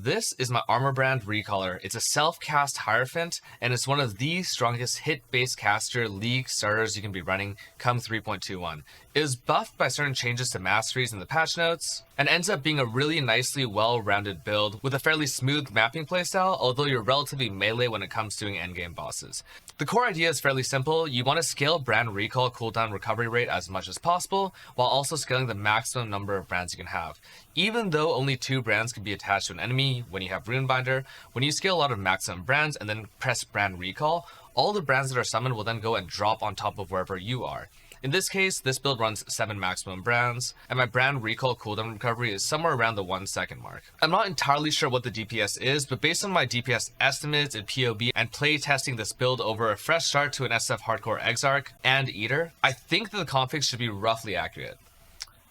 This is my Armor brand Recaller. It's a self-cast Hierophant, and it's one of the strongest hit-based caster league starters you can be running come 3.21. It was buffed by certain changes to masteries in the patch notes, and ends up being a really nicely well-rounded build with a fairly smooth mapping playstyle, although you're relatively melee when it comes to doing endgame bosses. The core idea is fairly simple. You want to scale brand recall cooldown recovery rate as much as possible, while also scaling the maximum number of brands you can have. Even though only 2 brands can be attached to an enemy when you have Runebinder, when you scale a lot of maximum brands and then press brand recall, all the brands that are summoned will then go and drop on top of wherever you are. In this case, this build runs 7 maximum brands, and my brand recall cooldown recovery is somewhere around the 1 second mark. I'm not entirely sure what the DPS is, but based on my DPS estimates and POB and play testing this build over a fresh start to an SF Hardcore Exarch and Eater, I think that the configs should be roughly accurate.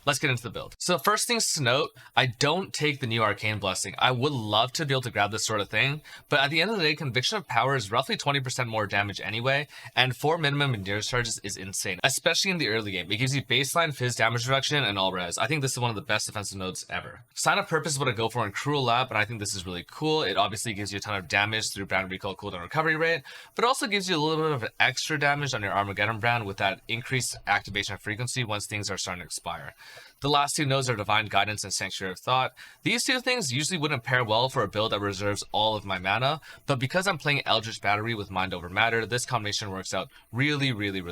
Let's get into the build. So first things to note, I don't take the new Arcane Blessing. I would love to be able to grab this sort of thing, but at the end of the day, Conviction of Power is roughly 20% more damage anyway, and 4 minimum endurance charges is insane, especially in the early game. It gives you baseline fizz damage reduction and all res. I think this is one of the best defensive nodes ever. Sign of Purpose is what I go for in Cruel Lab, and I think this is really cool. It obviously gives you a ton of damage through brand recall cooldown recovery rate, but also gives you a little bit of extra damage on your Armageddon brand with that increased activation frequency once things are starting to expire. The last 2 nodes are Divine Guidance and Sanctuary of Thought. These 2 things usually wouldn't pair well for a build that reserves all of my mana, but because I'm playing Eldritch Battery with Mind Over Matter, this combination works out really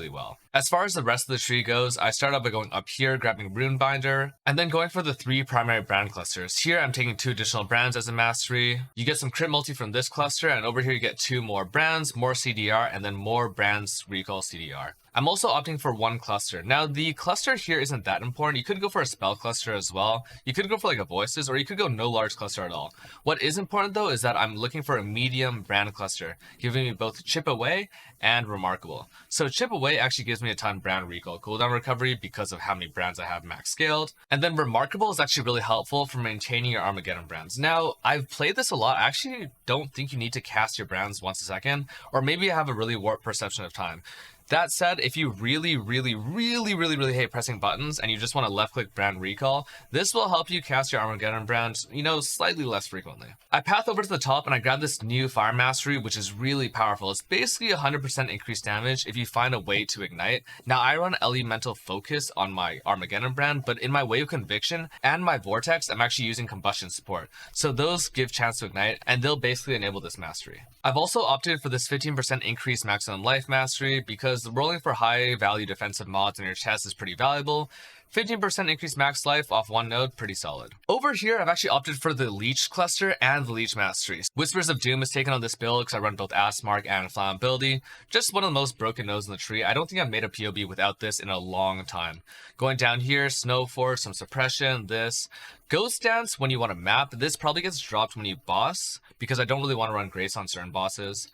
well. As far as the rest of the tree goes, I start out by going up here, grabbing Runebinder, and then going for the 3 primary brand clusters. Here I'm taking 2 additional brands as a mastery. You get some crit multi from this cluster, and over here you get 2 more brands, more CDR, and then more brands recall CDR. I'm also opting for 1 cluster. Now, the cluster here isn't that important. You could go for a spell cluster as well. You could go for like a voices, or you could go no large cluster at all. What is important though is that I'm looking for a medium brand cluster, giving me both Chip Away and Remarkable. So Chip Away actually gives me a ton of brand recall cooldown recovery because of how many brands I have max scaled. And then Remarkable is actually really helpful for maintaining your Armageddon brands. Now, I've played this a lot. I actually don't think you need to cast your brands once a second, or maybe I have a really warped perception of time. That said, if you really hate pressing buttons and you just want to left-click brand recall, this will help you cast your Armageddon brand, slightly less frequently. I path over to the top and I grab this new Fire Mastery, which is really powerful. It's basically 100% increased damage if you find a way to ignite. Now, I run Elemental Focus on my Armageddon brand, but in my Wave Conviction and my Vortex, I'm actually using Combustion support. So those give chance to ignite, and they'll basically enable this mastery. I've also opted for this 15% increased maximum life mastery because rolling for high value defensive mods in your chest is pretty valuable. 15% increased max life off 1 node, pretty solid. Over here, I've actually opted for the Leech cluster and the Leech masteries. Whispers of Doom is taken on this build because I run both Asmark and Flammability. Just one of the most broken nodes in the tree. I don't think I've made a POB without this in a long time. Going down here, Snow Force, some suppression, this. Ghost Dance, when you want to map, this probably gets dropped when you boss, because I don't really want to run Grace on certain bosses.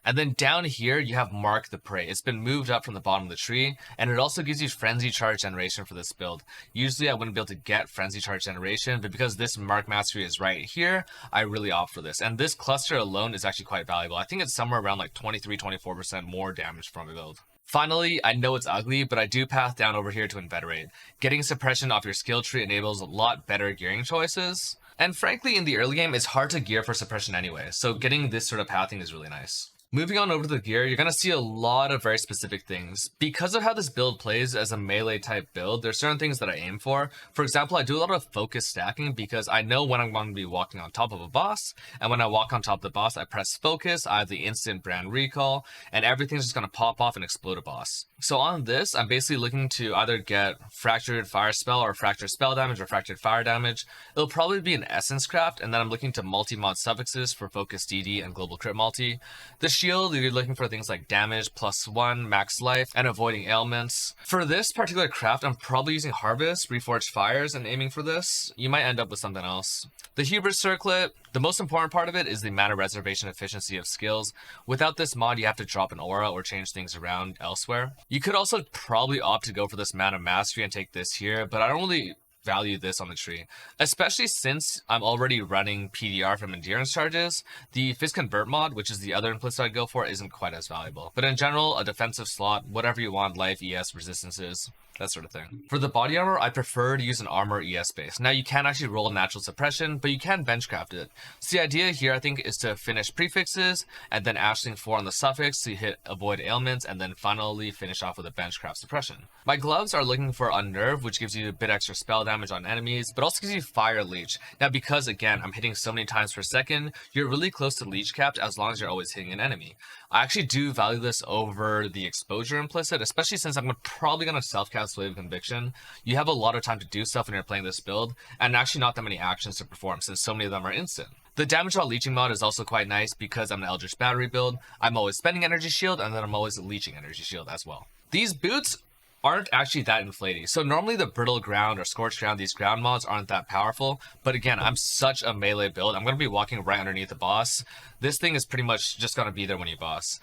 And then down here, you have Mark the Prey. It's been moved up from the bottom of the tree, and it also gives you Frenzy Charge generation for this build. Usually, I wouldn't be able to get Frenzy Charge generation, but because this Mark Mastery is right here, I really opt for this. And this cluster alone is actually quite valuable. I think it's somewhere around like 23-24% more damage from a build. Finally, I know it's ugly, but I do path down over here to Inveterate. Getting suppression off your skill tree enables a lot better gearing choices. And frankly, in the early game, it's hard to gear for suppression anyway, so getting this sort of pathing is really nice. Moving on over to the gear, you're going to see a lot of very specific things. Because of how this build plays as a melee type build, there's certain things that I aim for. For example, I do a lot of focus stacking because I know when I'm going to be walking on top of a boss, and when I walk on top of the boss, I press focus, I have the instant brand recall, and everything's just going to pop off and explode a boss. So on this, I'm basically looking to either get Fractured Fire Spell or Fractured Spell damage or Fractured Fire damage. It'll probably be an Essence Craft, and then I'm looking to multi-mod suffixes for Focus DD and Global Crit Multi. The shield, you're looking for things like damage, +1, max life, and avoiding ailments. For this particular craft, I'm probably using Harvest, Reforged Fires, and aiming for this. You might end up with something else. The Hubris Circlet, the most important part of it is the mana reservation efficiency of skills. Without this mod, you have to drop an aura or change things around elsewhere. You could also probably opt to go for this Mana Mastery and take this here, but I don't really value this on the tree, especially since I'm already running PDR from endurance charges. The Fizz Convert mod, which is the other inputs I'd go for, isn't quite as valuable. But in general, a defensive slot, whatever you want, life, ES, resistances. that sort of thing. For the body armor, I prefer to use an armor ES base. Now you can actually roll natural suppression, but you can benchcraft it. So the idea here I think is to finish prefixes and then ashling 4 on the suffix so you hit avoid ailments and then finally finish off with a benchcraft suppression. My gloves are looking for unnerve, which gives you a bit extra spell damage on enemies, but also gives you fire leech. Now because again I'm hitting so many times per second, you're really close to leech capped as long as you're always hitting an enemy. I actually do value this over the exposure implicit, especially since I'm probably going to self-cast Wave of Conviction. You have a lot of time to do stuff when you're playing this build, and actually not that many actions to perform since so many of them are instant. The damage while leeching mod is also quite nice because I'm an Eldritch Battery build. I'm always spending Energy Shield, and then I'm always leeching Energy Shield as well. These boots aren't actually that inflating. So normally the Brittle Ground or Scorched Ground, these ground mods aren't that powerful. But again, I'm such a melee build. I'm going to be walking right underneath the boss. This thing is pretty much just going to be there when you boss.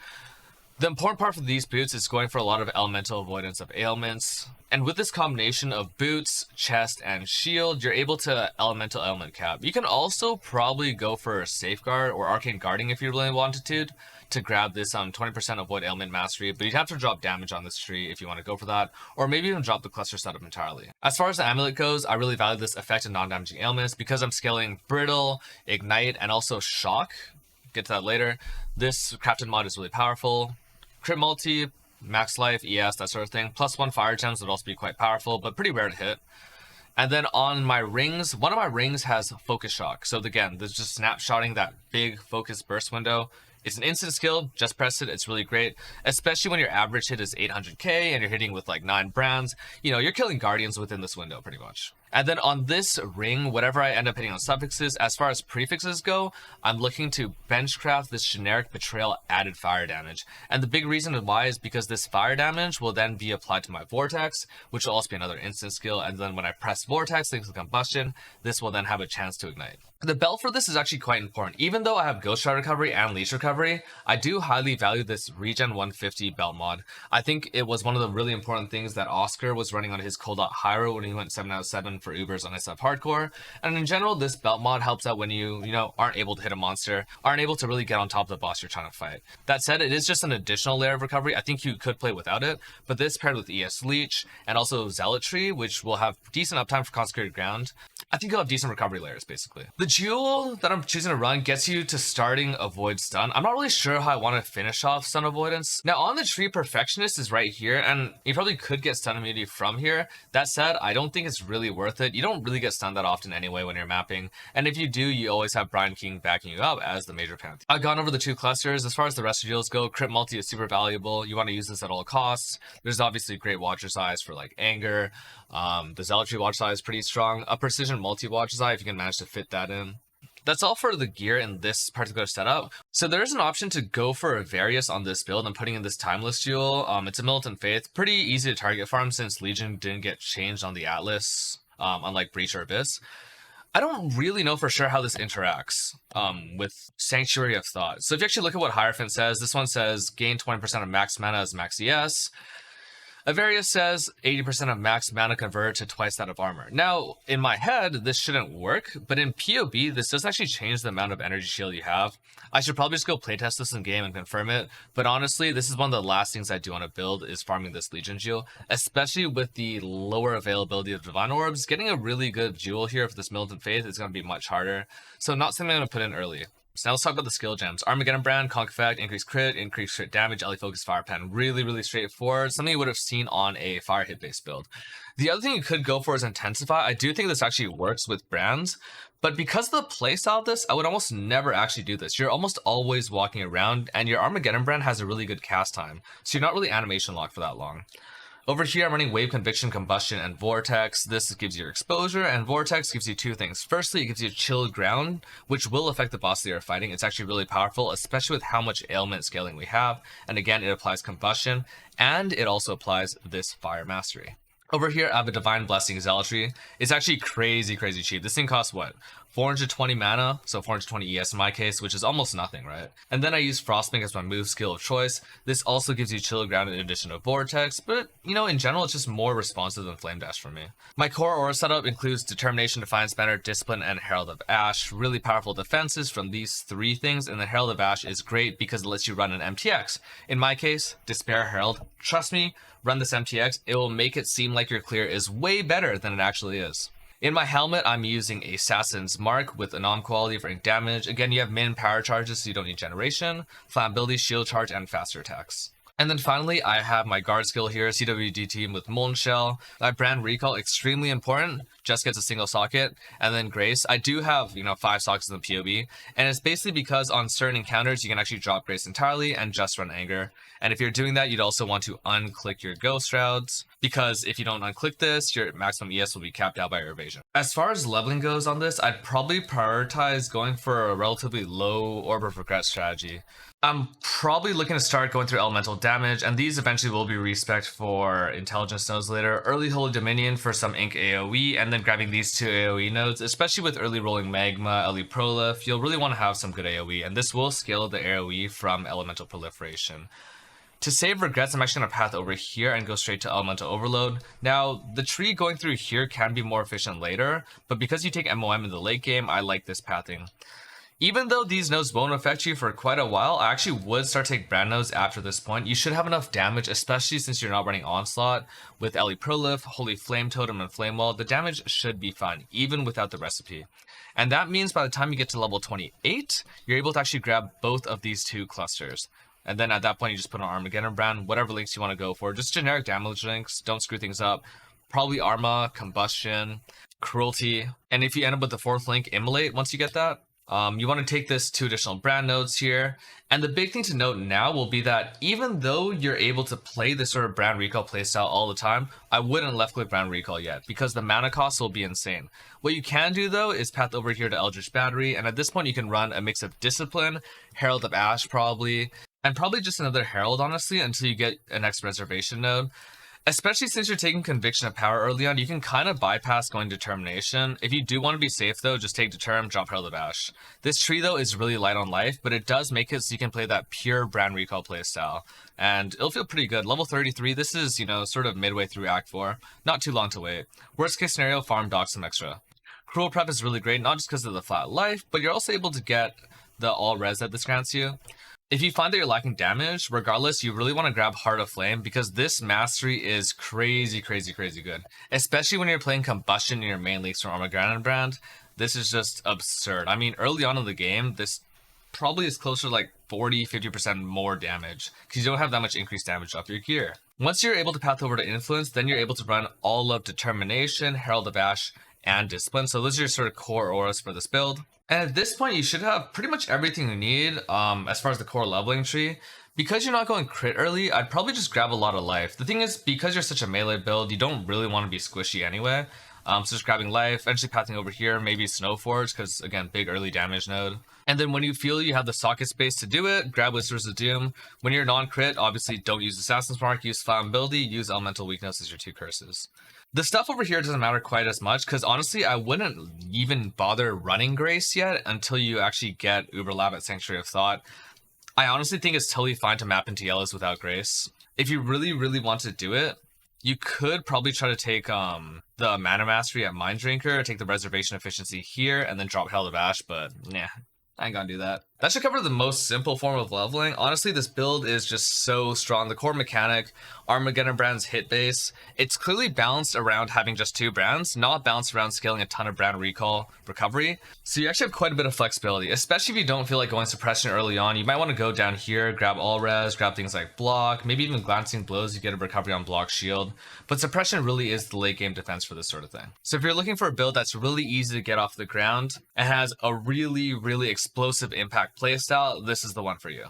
The important part for these boots is going for a lot of elemental avoidance of ailments. And with this combination of boots, chest, and shield, you're able to elemental ailment cap. You can also probably go for a safeguard or arcane guarding if you really wanted to grab this 20% avoid ailment mastery, but you'd have to drop damage on this tree if you want to go for that, or maybe even drop the cluster setup entirely. As far as the amulet goes, I really value this effect of non-damaging ailments because I'm scaling brittle, ignite, and also shock. Get to that later. This crafted mod is really powerful. Crit multi, max life, ES, that sort of thing. +1 fire gems would also be quite powerful, but pretty rare to hit. And then on my rings, one of my rings has focus shock. So again, there's just snapshotting that big focus burst window. It's an instant skill, just press it, it's really great, especially when your average hit is 800k and you're hitting with like 9 brands. You know, you're killing guardians within this window pretty much. And then on this ring, whatever I end up hitting on suffixes, as far as prefixes go, I'm looking to benchcraft this generic betrayal added fire damage. And the big reason why is because this fire damage will then be applied to my vortex, which will also be another instant skill. And then when I press vortex, thanks to combustion, this will then have a chance to ignite. The belt for this is actually quite important. Even though I have Ghost Shard recovery and Leech recovery, I do highly value this Regen 150 belt mod. I think it was one of the really important things that Oscar was running on his Cold Hyro when he went 7 out of 7 for Ubers on SF Hardcore. And in general, this belt mod helps out when you aren't able to hit a monster, aren't able to really get on top of the boss you're trying to fight. That said, it is just an additional layer of recovery. I think you could play without it, but this paired with ES Leech and also Zealotry, which will have decent uptime for Consecrated Ground, I think you'll have decent recovery layers basically. The jewel that I'm choosing to run gets you to starting Avoid Stun. I'm not really sure how I want to finish off Stun Avoidance. Now on the tree, Perfectionist is right here, and you probably could get stun immunity from here. That said, I don't think it's really worth it. You don't really get stunned that often anyway when you're mapping, and if you do, you always have Brian King backing you up as the major Pantheon. I've gone over the 2 clusters. As far as the rest of jewels go, Crit Multi is super valuable. You want to use this at all costs. There's obviously great Watcher's Eyes for like anger. The Zealotry Watcher's Eye is pretty strong. A Precision Multi Watcher's Eye if you can manage to fit that in. That's all for the gear in this particular setup. So there is an option to go for a Various on this build. I'm putting in this Timeless Jewel. It's a Militant Faith. Pretty easy to target farm since Legion didn't get changed on the Atlas, unlike Breach or Abyss. I don't really know for sure how this interacts with Sanctuary of Thought. So if you actually look at what Hierophant says, this one says gain 20% of max mana as max ES. Avarius says 80% of max mana converted to twice that of armor. Now, in my head, this shouldn't work, but in PoB, this does actually change the amount of energy shield you have. I should probably just go playtest this in game and confirm it, but honestly, this is one of the last things I do on a build is farming this Legion Jewel, especially with the lower availability of Divine Orbs. Getting a really good jewel here for this Militant Faith is going to be much harder, so not something I'm going to put in early. So now let's talk about the skill gems. Armageddon Brand, Conk Effect, increased crit damage, Ellie Focus, Fire Pen. Really straightforward. Something you would have seen on a fire hit based build. The other thing you could go for is Intensify. I do think this actually works with brands, but because of the playstyle of this, I would almost never actually do this. You're almost always walking around, and your Armageddon Brand has a really good cast time, so you're not really animation locked for that long. Over here, I'm running Wave, Conviction, Combustion, and Vortex. This gives you your exposure, and Vortex gives you 2 things. Firstly, it gives you Chilled Ground, which will affect the boss that you're fighting. It's actually really powerful, especially with how much ailment scaling we have. And again, it applies Combustion, and it also applies this Fire Mastery. Over here, I have a Divine Blessing Zealotry. It's actually crazy cheap. This thing costs, what, 420 mana, so 420 ES in my case, which is almost nothing, right? And then I use Frostbank as my move skill of choice. This also gives you Chill Ground in addition to Vortex, but you know, in general, it's just more responsive than Flame Dash for me. My core aura setup includes Determination, Defiance Banner, Discipline, and Herald of Ash. Really powerful defenses from these three things, and the Herald of Ash is great because it lets you run an MTX. In my case, Despair Herald. Trust me, run this MTX, it will make it seem like your clear is way better than it actually is. In my helmet, I'm using Assassin's Mark with Anon quality for ink damage. Again, you have min power charges, so you don't need generation, flammability, shield charge, and faster attacks. And then finally, I have my guard skill here, CWD team with Molten Shell. My brand recall, extremely important, just gets a single socket. And then Grace, I do have, 5 sockets in the POB. And it's basically because on certain encounters, you can actually drop Grace entirely and just run Anger. And if you're doing that, you'd also want to unclick your Ghost Shrouds, because if you don't unclick this, your maximum ES will be capped out by your evasion. As far as leveling goes on this, I'd probably prioritize going for a relatively low Orb of Regret strategy. I'm probably looking to start going through elemental damage, and these eventually will be respec for intelligence nodes later. Early Holy Dominion for some ink AoE, and then grabbing these two AoE nodes, especially with early rolling Magma, Ellie Prolif, you'll really want to have some good AoE, and this will scale the AoE from elemental proliferation. To save regrets, I'm actually going to path over here and go straight to Elemental Overload. Now, the tree going through here can be more efficient later, but because you take MOM in the late game, I like this pathing. Even though these nodes won't affect you for quite a while, I actually would start taking brand nodes after this point. You should have enough damage, especially since you're not running Onslaught. With Ellie Prolif, Holy Flame Totem, and Flame Wall, the damage should be fine, even without the recipe. And that means by the time you get to level 28, you're able to actually grab both of these two clusters. And then at that point, you just put on Armageddon brand, whatever links you want to go for. Just generic damage links, don't screw things up. Probably Arma, Combustion, Cruelty. And if you end up with the fourth link, Immolate, once you get that, you want to take this 2 additional brand nodes here. And the big thing to note now will be that even though you're able to play this sort of brand recall playstyle all the time, I wouldn't left click brand recall yet because the mana cost will be insane. What you can do though is path over here to Eldritch Battery, and at this point you can run a mix of Discipline, Herald of Ash probably, and probably just another Herald honestly until you get a next reservation node. Especially since you're taking Conviction of Power early on, you can kind of bypass going Determination. If you do want to be safe though, just take Determ, drop Herald of Ash. This tree though is really light on life, but it does make it so you can play that pure brand recall playstyle. And it'll feel pretty good. Level 33, this is, sort of midway through Act 4. Not too long to wait. Worst case scenario, farm Dock some extra. Cruel Prep is really great, not just because of the flat life, but you're also able to get the all res that this grants you. If you find that you're lacking damage, regardless, you really want to grab Heart of Flame because this mastery is crazy good. Especially when you're playing Combustion in your main leagues from Armageddon brand. This is just absurd. I mean, early on in the game, this probably is closer to like 40-50% more damage because you don't have that much increased damage off your gear. Once you're able to path over to Influence, then you're able to run all of Determination, Herald of Ash, and Discipline. So those are your sort of core auras for this build. And at this point, you should have pretty much everything you need as far as the core leveling tree. Because you're not going crit early, I'd probably just grab a lot of life. The thing is, because you're such a melee build, you don't really want to be squishy anyway. So just grabbing life, eventually pathing over here, maybe Snowforge, because again, big early damage node. And then when you feel you have the socket space to do it, grab Whispers of Doom. When you're non-crit, obviously don't use Assassin's Mark, use Flammability, use Elemental Weakness as your 2 curses. The stuff over here doesn't matter quite as much, because honestly, I wouldn't even bother running Grace yet until you actually get Uberlab at Sanctuary of Thought. I honestly think it's totally fine to map into yellows without Grace. If you really want to do it, you could probably try to take the Mana Mastery at Mind Drinker, take the Reservation Efficiency here, and then drop Herald of Ash, but nah, I ain't gonna do that. That should cover the most simple form of leveling. Honestly, this build is just so strong. The core mechanic, Armageddon brand's hit base, it's clearly balanced around having just 2 brands, not balanced around scaling a ton of brand recall recovery. So you actually have quite a bit of flexibility, especially if you don't feel like going suppression early on. You might want to go down here, grab all res, grab things like block, maybe even glancing blows, you get a recovery on block shield. But suppression really is the late game defense for this sort of thing. So if you're looking for a build that's really easy to get off the ground and has a really explosive impact playstyle, this is the one for you.